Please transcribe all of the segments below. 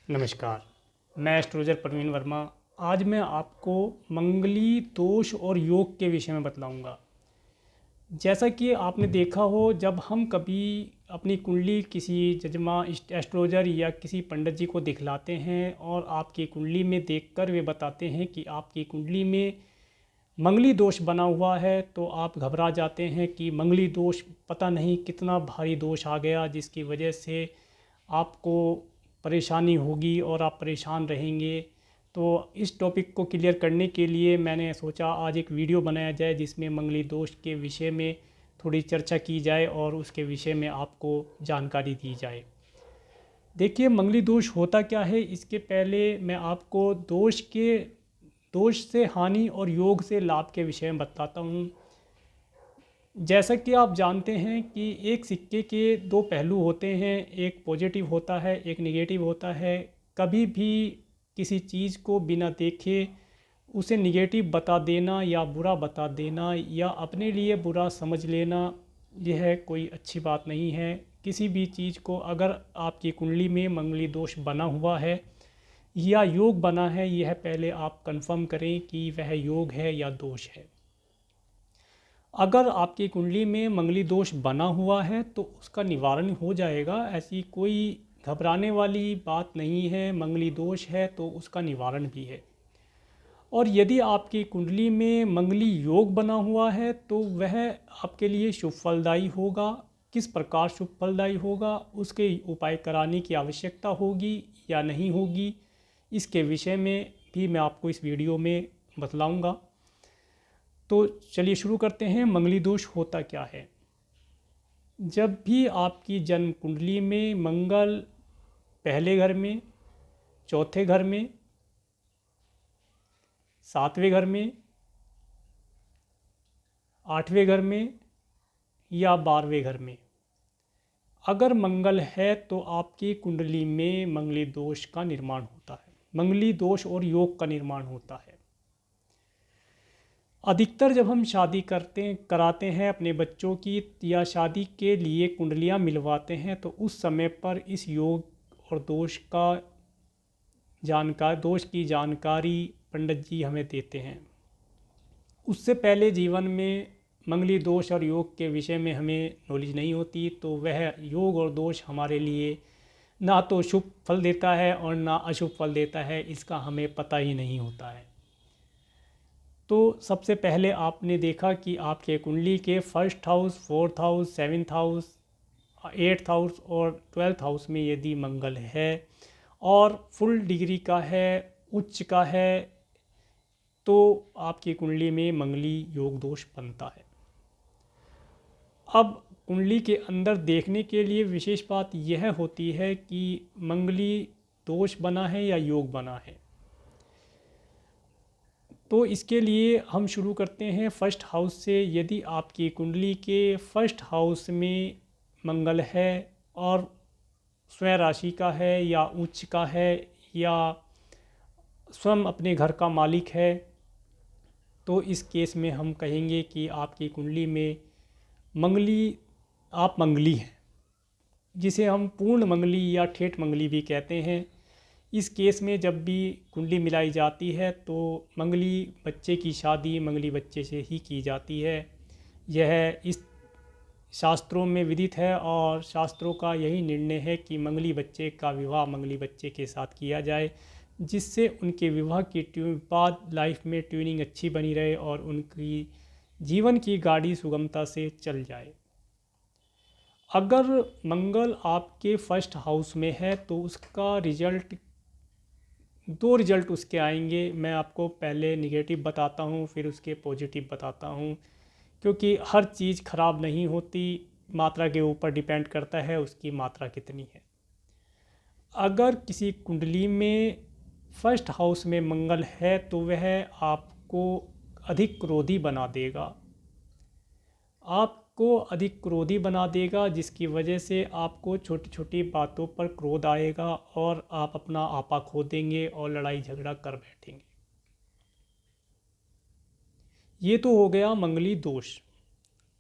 नमस्कार। मैं एस्ट्रोलॉजर प्रवीण वर्मा। आज मैं आपको मंगली दोष और योग के विषय में बतलाऊंगा। जैसा कि आपने देखा हो, जब हम कभी अपनी कुंडली किसी जजमा एस्ट्रोलॉजर या किसी पंडित जी को दिखलाते हैं और आपकी कुंडली में देखकर वे बताते हैं कि आपकी कुंडली में मंगली दोष बना हुआ है, तो आप घबरा जाते हैं कि मंगली दोष पता नहीं कितना भारी दोष आ गया, जिसकी वजह से आपको परेशानी होगी और आप परेशान रहेंगे। तो इस टॉपिक को क्लियर करने के लिए मैंने सोचा आज एक वीडियो बनाया जाए, जिसमें मंगली दोष के विषय में थोड़ी चर्चा की जाए और उसके विषय में आपको जानकारी दी जाए। देखिए, मंगली दोष होता क्या है, इसके पहले मैं आपको दोष से हानि और योग से लाभ के विषय में बताता हूँ। जैसा कि आप जानते हैं कि एक सिक्के के दो पहलू होते हैं, एक पॉजिटिव होता है, एक नेगेटिव होता है। कभी भी किसी चीज़ को बिना देखे उसे नेगेटिव बता देना या बुरा बता देना या अपने लिए बुरा समझ लेना, यह कोई अच्छी बात नहीं है। किसी भी चीज़ को अगर आपकी कुंडली में मंगली दोष बना हुआ है या योग बना है, यह पहले आप कंफर्म करें कि वह योग है या दोष है। अगर आपकी कुंडली में मंगली दोष बना हुआ है तो उसका निवारण हो जाएगा, ऐसी कोई घबराने वाली बात नहीं है। मंगली दोष है तो उसका निवारण भी है। और यदि आपकी कुंडली में मंगली योग बना हुआ है तो वह आपके लिए शुभ फलदायी होगा। किस प्रकार शुभ फलदायी होगा, उसके उपाय कराने की आवश्यकता होगी या नहीं होगी, इसके विषय में भी मैं आपको इस वीडियो में बतलाऊंगा। तो चलिए शुरू करते हैं। मंगली दोष होता क्या है। जब भी आपकी जन्म कुंडली में मंगल पहले घर में, चौथे घर में, सातवें घर में, आठवें घर में या 12वें घर में अगर मंगल है तो आपकी कुंडली में मंगली दोष का निर्माण होता है। मंगली दोष और योग का निर्माण होता है। अधिकतर जब हम शादी कराते हैं अपने बच्चों की या शादी के लिए कुंडलियां मिलवाते हैं, तो उस समय पर इस योग और दोष की जानकारी पंडित जी हमें देते हैं। उससे पहले जीवन में मंगली दोष और योग के विषय में हमें नॉलेज नहीं होती, तो वह योग और दोष हमारे लिए ना तो शुभ फल देता है और ना अशुभ फल देता है, इसका हमें पता ही नहीं होता है। तो सबसे पहले आपने देखा कि आपके कुंडली के first house, fourth house, seventh house, eighth house और 12th हाउस में यदि मंगल है और फुल डिग्री का है, उच्च का है, तो आपकी कुंडली में मंगली योग दोष बनता है। अब कुंडली के अंदर देखने के लिए विशेष बात यह होती है कि मंगली दोष बना है या योग बना है। तो इसके लिए हम शुरू करते हैं फर्स्ट हाउस से। यदि आपकी कुंडली के फर्स्ट हाउस में मंगल है और स्वयं राशि का है या उच्च का है या स्वयं अपने घर का मालिक है, तो इस केस में हम कहेंगे कि आपकी कुंडली में आप मंगली हैं, जिसे हम पूर्ण मंगली या ठेठ मंगली भी कहते हैं। इस केस में जब भी कुंडली मिलाई जाती है तो मंगली बच्चे की शादी मंगली बच्चे से ही की जाती है। यह इस शास्त्रों में विदित है और शास्त्रों का यही निर्णय है कि मंगली बच्चे का विवाह मंगली बच्चे के साथ किया जाए, जिससे उनके विवाह की बाद लाइफ में ट्यूनिंग अच्छी बनी रहे और उनकी जीवन की गाड़ी सुगमता से चल जाए। अगर मंगल आपके फर्स्ट हाउस में है तो उसका दो रिजल्ट उसके आएंगे। मैं आपको पहले निगेटिव बताता हूँ, फिर उसके पॉजिटिव बताता हूँ, क्योंकि हर चीज़ ख़राब नहीं होती, मात्रा के ऊपर डिपेंड करता है उसकी मात्रा कितनी है। अगर किसी कुंडली में फर्स्ट हाउस में मंगल है तो वह आपको अधिक क्रोधी बना देगा। आपको अधिक क्रोधी बना देगा, जिसकी वजह से आपको छोटी छोटी बातों पर क्रोध आएगा और आप अपना आपा खो देंगे और लड़ाई झगड़ा कर बैठेंगे। ये तो हो गया मंगली दोष।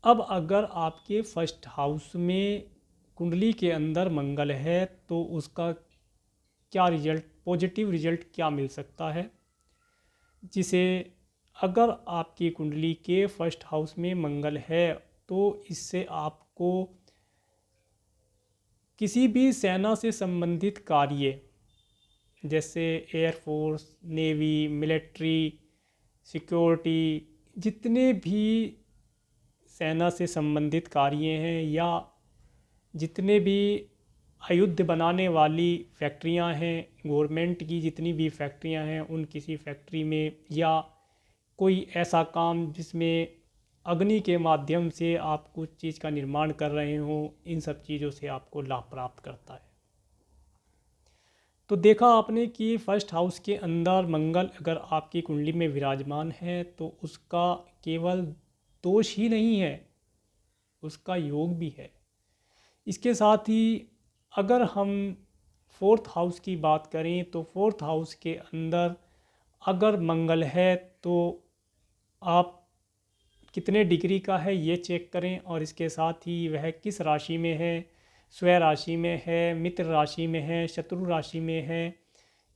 अब अगर आपके फर्स्ट हाउस में कुंडली के अंदर मंगल है तो उसका क्या रिजल्ट, पॉजिटिव रिजल्ट क्या मिल सकता है, जिसे अगर आपकी कुंडली के फर्स्ट हाउस में मंगल है तो इससे आपको किसी भी सेना से संबंधित कार्य जैसे एयरफोर्स, नेवी, मिलिट्री, सिक्योरिटी, जितने भी सेना से संबंधित कार्य हैं या जितने भी आयुध बनाने वाली फैक्ट्रियां हैं, गवर्नमेंट की जितनी भी फैक्ट्रियां हैं, उन किसी फैक्ट्री में या कोई ऐसा काम जिसमें अग्नि के माध्यम से आप कुछ चीज़ का निर्माण कर रहे हो, इन सब चीज़ों से आपको लाभ प्राप्त करता है। तो देखा आपने कि फर्स्ट हाउस के अंदर मंगल अगर आपकी कुंडली में विराजमान है तो उसका केवल दोष ही नहीं है, उसका योग भी है। इसके साथ ही अगर हम फोर्थ हाउस की बात करें तो फोर्थ हाउस के अंदर अगर मंगल है तो आप कितने डिग्री का है ये चेक करें, और इसके साथ ही वह किस राशि में है, स्वयं राशि में है, मित्र राशि में है, शत्रु राशि में है,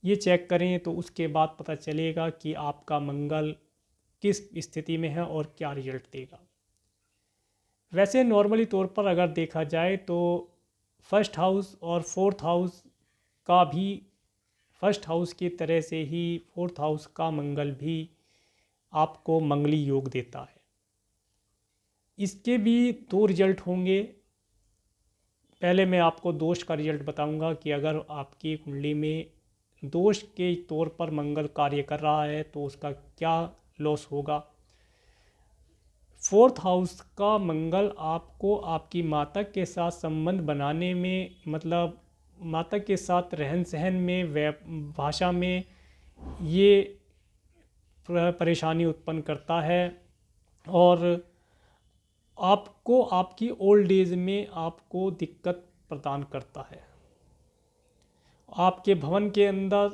ये चेक करें। तो उसके बाद पता चलेगा कि आपका मंगल किस स्थिति में है और क्या रिजल्ट देगा। वैसे नॉर्मली तौर पर अगर देखा जाए तो फर्स्ट हाउस और फोर्थ हाउस का भी, फर्स्ट हाउस की तरह से ही फोर्थ हाउस का मंगल भी आपको मंगली योग देता है। इसके भी दो रिजल्ट होंगे। पहले मैं आपको दोष का रिजल्ट बताऊंगा कि अगर आपकी कुंडली में दोष के तौर पर मंगल कार्य कर रहा है तो उसका क्या लॉस होगा। फोर्थ हाउस का मंगल आपको आपकी माता के साथ संबंध बनाने में, मतलब माता के साथ रहन सहन में, भाषा में ये परेशानी उत्पन्न करता है, और आपको आपकी ओल्ड एज में आपको दिक्कत प्रदान करता है। आपके भवन के अंदर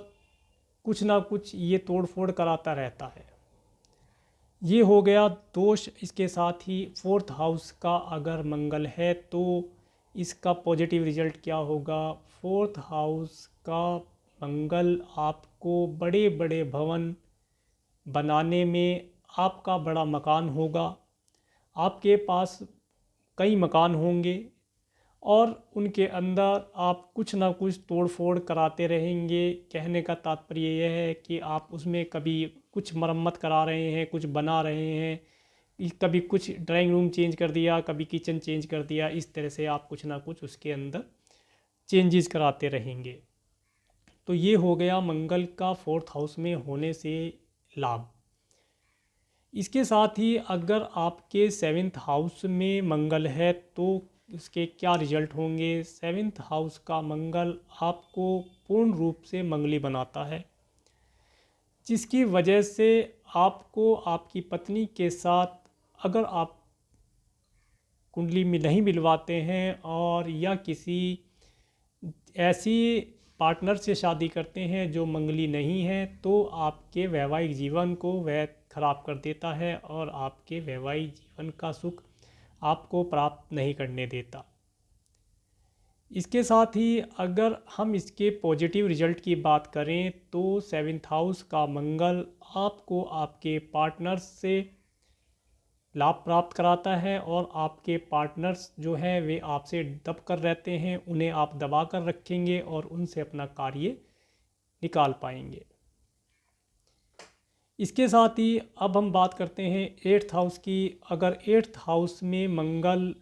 कुछ ना कुछ ये तोड़ फोड़ कराता रहता है। ये हो गया दोष। इसके साथ ही फोर्थ हाउस का अगर मंगल है तो इसका पॉजिटिव रिजल्ट क्या होगा। फोर्थ हाउस का मंगल आपको बड़े बड़े भवन बनाने में, आपका बड़ा मकान होगा, आपके पास कई मकान होंगे और उनके अंदर आप कुछ ना कुछ तोड़ फोड़ कराते रहेंगे। कहने का तात्पर्य यह है कि आप उसमें कभी कुछ मरम्मत करा रहे हैं, कुछ बना रहे हैं, कभी कुछ ड्राइंग रूम चेंज कर दिया, कभी किचन चेंज कर दिया, इस तरह से आप कुछ ना कुछ उसके अंदर चेंजेस कराते रहेंगे। तो ये हो गया मंगल का फोर्थ हाउस में होने से लाभ। इसके साथ ही अगर आपके सेवन्थ हाउस में मंगल है तो उसके क्या रिजल्ट होंगे। सेवन्थ हाउस का मंगल आपको पूर्ण रूप से मंगली बनाता है, जिसकी वजह से आपको आपकी पत्नी के साथ अगर आप कुंडली में नहीं मिलवाते हैं और या किसी ऐसी पार्टनर से शादी करते हैं जो मंगली नहीं है, तो आपके वैवाहिक जीवन को वह खराब कर देता है और आपके वैवाहिक जीवन का सुख आपको प्राप्त नहीं करने देता। इसके साथ ही अगर हम इसके पॉजिटिव रिजल्ट की बात करें तो सेवन्थ हाउस का मंगल आपको आपके पार्टनर्स से लाभ प्राप्त कराता है, और आपके पार्टनर्स जो हैं वे आपसे दब कर रहते हैं, उन्हें आप दबा कर रखेंगे और उनसे अपना कार्य निकाल पाएंगे। इसके साथ ही अब हम बात करते हैं एट्थ हाउस की। अगर एट्थ हाउस में मंगल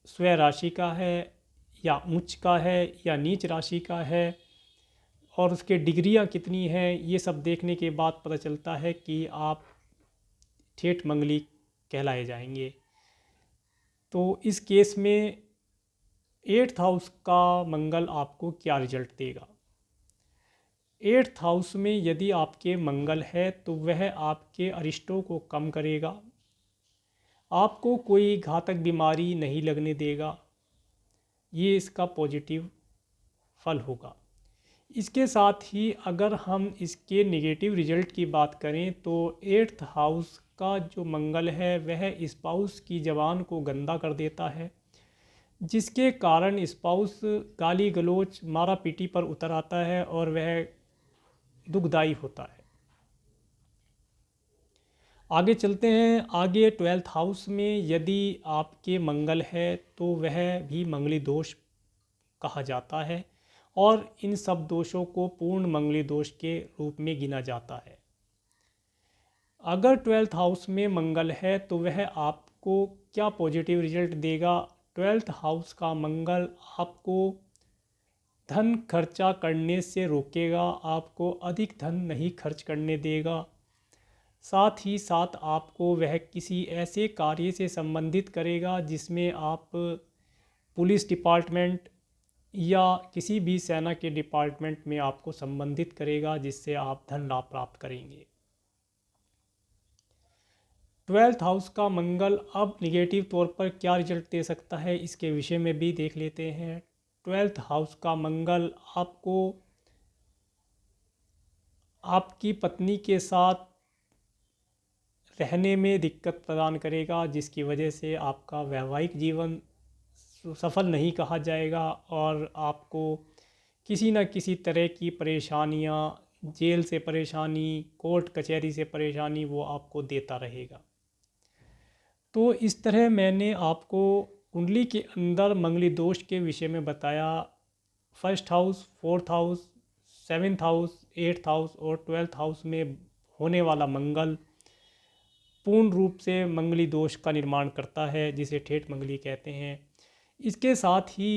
स्वयं राशि का है या उच्च का है या नीच राशि का है और उसके डिग्रियां कितनी हैं, ये सब देखने के बाद पता चलता है कि आप ठेठ मंगली कहलाए जाएंगे। तो इस केस में एट्थ हाउस का मंगल आपको क्या रिजल्ट देगा। एट्थ हाउस में यदि आपके मंगल है तो वह आपके अरिष्टों को कम करेगा, आपको कोई घातक बीमारी नहीं लगने देगा। ये इसका पॉजिटिव फल होगा। इसके साथ ही अगर हम इसके नेगेटिव रिजल्ट की बात करें तो एट्थ हाउस का जो मंगल है वह स्पाउस की ज़बान को गंदा कर देता है, जिसके कारण स्पाउस गाली गलौज मारा पीटी पर उतर आता है और वह दुखदाई होता है। आगे चलते हैं। आगे 12th हाउस में यदि आपके मंगल है तो वह भी मंगली दोष कहा जाता है और इन सब दोषों को पूर्ण मंगली दोष के रूप में गिना जाता है। अगर 12th हाउस में मंगल है तो वह आपको क्या पॉजिटिव रिजल्ट देगा? 12th हाउस का मंगल आपको धन खर्चा करने से रोकेगा, आपको अधिक धन नहीं खर्च करने देगा। साथ ही साथ आपको वह किसी ऐसे कार्य से संबंधित करेगा जिसमें आप पुलिस डिपार्टमेंट या किसी भी सेना के डिपार्टमेंट में आपको संबंधित करेगा, जिससे आप धन लाभ प्राप्त करेंगे। 12th हाउस का मंगल अब निगेटिव तौर पर क्या रिजल्ट दे सकता है, इसके विषय में भी देख लेते हैं। 12th हाउस का मंगल आपको आपकी पत्नी के साथ रहने में दिक्कत प्रदान करेगा, जिसकी वजह से आपका वैवाहिक जीवन सफल नहीं कहा जाएगा और आपको किसी न किसी तरह की परेशानियां, जेल से परेशानी, कोर्ट कचहरी से परेशानी वो आपको देता रहेगा। तो इस तरह मैंने आपको कुंडली के अंदर मंगली दोष के विषय में बताया। 1st house, 4th house, 7th house, 8th house और 12th हाउस में होने वाला मंगल पूर्ण रूप से मंगली दोष का निर्माण करता है, जिसे ठेठ मंगली कहते हैं। इसके साथ ही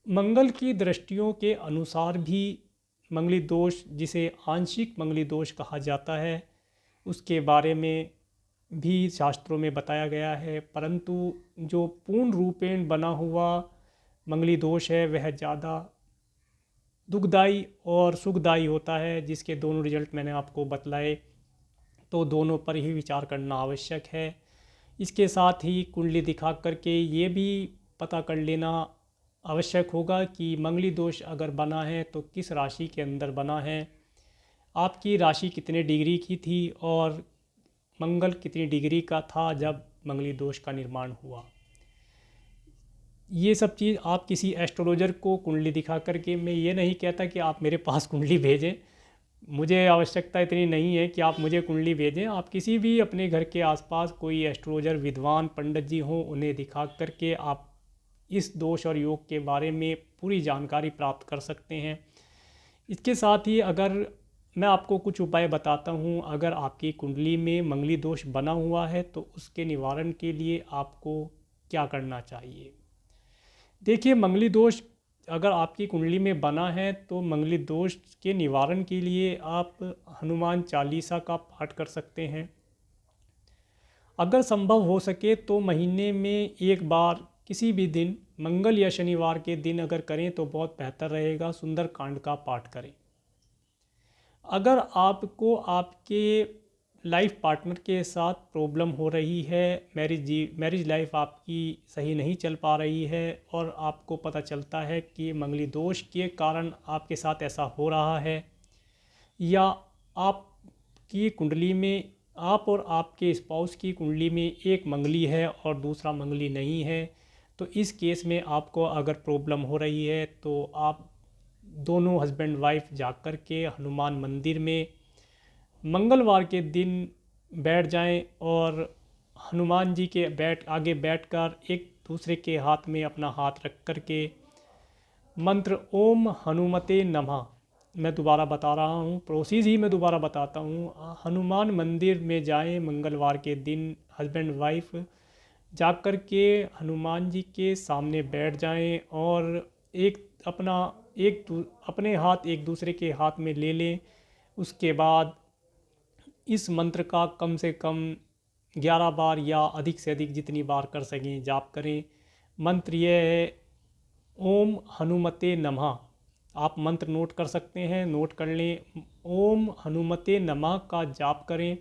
मंगल की दृष्टियों के अनुसार भी मंगली दोष, जिसे आंशिक मंगली दोष कहा जाता है, उसके बारे में भी शास्त्रों में बताया गया है। परंतु जो पूर्ण रूपेण बना हुआ मंगली दोष है वह ज़्यादा दुखदाई और सुखदाई होता है, जिसके दोनों रिजल्ट मैंने आपको बतलाए। तो दोनों पर ही विचार करना आवश्यक है। इसके साथ ही कुंडली दिखा करके ये भी पता कर लेना आवश्यक होगा कि मंगली दोष अगर बना है तो किस राशि के अंदर बना है, आपकी राशि कितने डिग्री की थी और मंगल कितनी डिग्री का था जब मंगली दोष का निर्माण हुआ। ये सब चीज़ आप किसी एस्ट्रोलॉजर को कुंडली दिखा करके, मैं ये नहीं कहता कि आप मेरे पास कुंडली भेजें, मुझे आवश्यकता इतनी नहीं है कि आप मुझे कुंडली भेजें। आप किसी भी अपने घर के आसपास कोई एस्ट्रोलॉजर विद्वान पंडित जी हों, उन्हें दिखा करके आप इस दोष और योग के बारे में पूरी जानकारी प्राप्त कर सकते हैं। इसके साथ ही अगर मैं आपको कुछ उपाय बताता हूँ, अगर आपकी कुंडली में मंगली दोष बना हुआ है तो उसके निवारण के लिए आपको क्या करना चाहिए। देखिए, मंगली दोष अगर आपकी कुंडली में बना है तो मंगली दोष के निवारण के लिए आप हनुमान चालीसा का पाठ कर सकते हैं। अगर संभव हो सके तो महीने में एक बार किसी भी दिन, मंगल या शनिवार के दिन अगर करें तो बहुत बेहतर रहेगा। सुंदरकांड का पाठ करें। अगर आपको आपके लाइफ पार्टनर के साथ प्रॉब्लम हो रही है, मैरिज लाइफ आपकी सही नहीं चल पा रही है और आपको पता चलता है कि मंगली दोष के कारण आपके साथ ऐसा हो रहा है, या आपकी कुंडली में, आप और आपके स्पाउस की कुंडली में एक मंगली है और दूसरा मंगली नहीं है, तो इस केस में आपको अगर प्रॉब्लम हो रही है तो आप दोनों हस्बैंड वाइफ जाकर के हनुमान मंदिर में मंगलवार के दिन बैठ जाएं और हनुमान जी के आगे बैठकर एक दूसरे के हाथ में अपना हाथ रख कर के मंत्र ओम हनुमते नमः, मैं दोबारा बता रहा हूँ, प्रोसेस ही मैं दोबारा बताता हूँ। हनुमान मंदिर में जाएं मंगलवार के दिन, हस्बैंड वाइफ जाकर के हनुमान जी के सामने बैठ जाएं और अपने हाथ एक दूसरे के हाथ में ले लें। उसके बाद इस मंत्र का कम से कम 11 बार या अधिक से अधिक जितनी बार कर सकें जाप करें। मंत्र यह है ओम हनुमते नमः। आप मंत्र नोट कर सकते हैं, नोट कर लें। ओम हनुमते नमः का जाप करें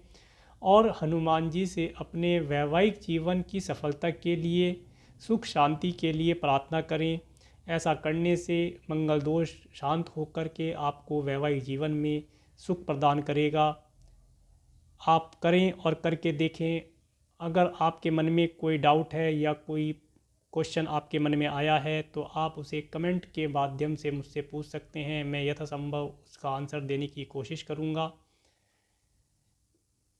और हनुमान जी से अपने वैवाहिक जीवन की सफलता के लिए, सुख शांति के लिए प्रार्थना करें। ऐसा करने से मंगल दोष शांत होकर के आपको वैवाहिक जीवन में सुख प्रदान करेगा। आप करें और करके देखें। अगर आपके मन में कोई डाउट है या कोई क्वेश्चन आपके मन में आया है तो आप उसे कमेंट के माध्यम से मुझसे पूछ सकते हैं। मैं यथासंभव उसका आंसर देने की कोशिश करूँगा।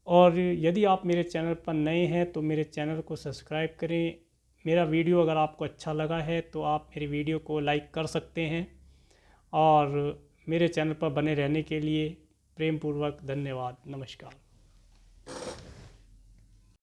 और यदि आप मेरे चैनल पर नए हैं तो मेरे चैनल को सब्सक्राइब करें। मेरा वीडियो अगर आपको अच्छा लगा है तो आप मेरी वीडियो को लाइक कर सकते हैं। और मेरे चैनल पर बने रहने के लिए प्रेमपूर्वक धन्यवाद। नमस्कार।